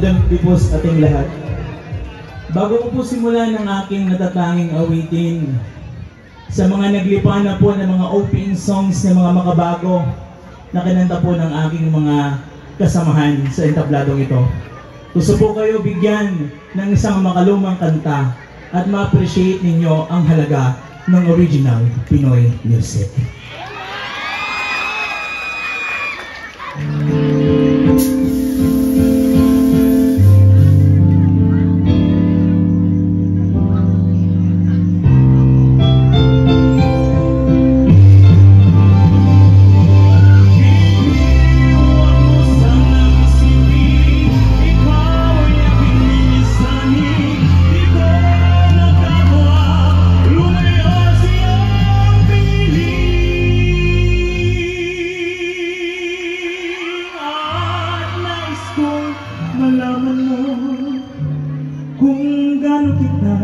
madampi po sa ating lahat. Bago ko po simulan ng aking natatanging awitin, sa mga naglipa na po ng mga opening songs ng mga makabago na kinanta po ng aking mga kasamahan sa entabladong ito. Gusto po kayo bigyan ng isang makalumang kanta at ma-appreciate ninyo ang halaga ng original Pinoy music. Malaman mo kung gaano kita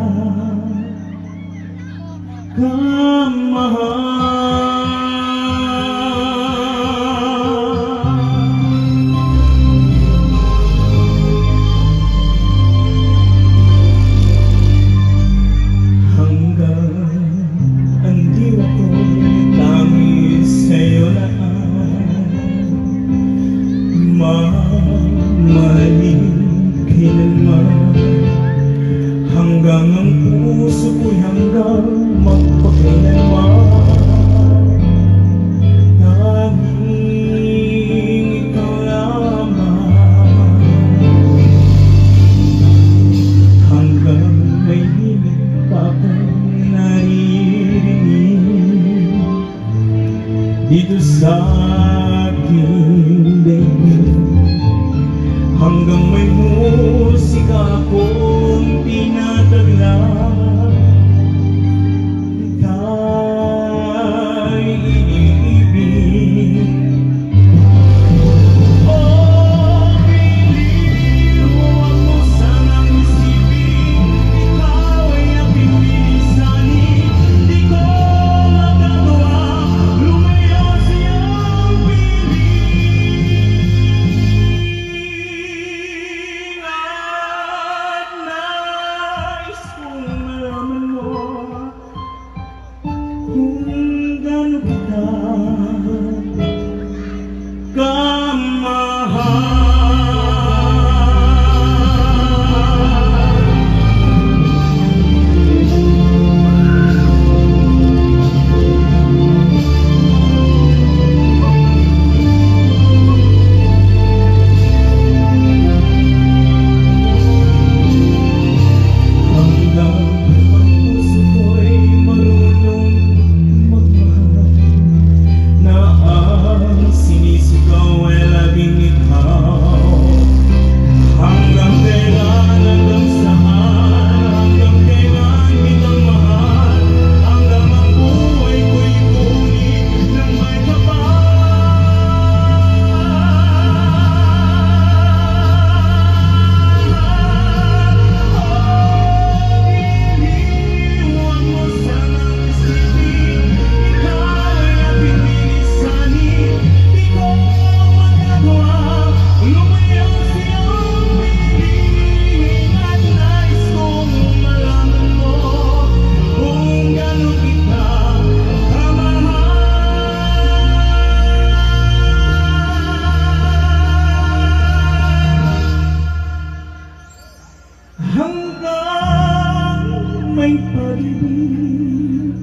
kamahal. Hanggang ang diwa ko'y tamis sa'yo na mamahalin kailanman, hanggang ang puso ko'y hanggang magpakailanman. Tanging ikaw lamang, hanggang may hilig pa akong naririnig dito sa aking daigdig. Hanggang may musika akong tinataglan, ika'y iniibig. Oh, biniw, huwag mo sanang isipin, ikaw ay aking pilisanin. Di ko magagawa lumayo sa iyong piling. Kung gaano kita kamahal. Hanggang may pag-ibig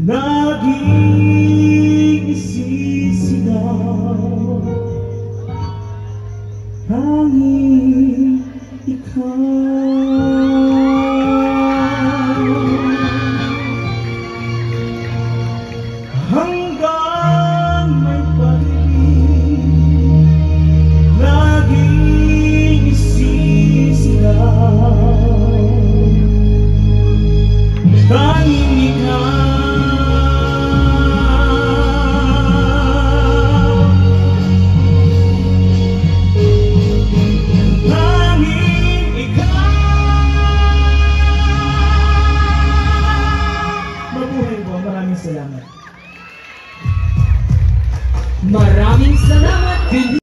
laging isisigaw, tanging ikaw. Hanggang may pag-ibig laging isisigaw, tanging ikaw. Tanging ikaw. Mabuhay po. Maraming salamat. Maraming salamat.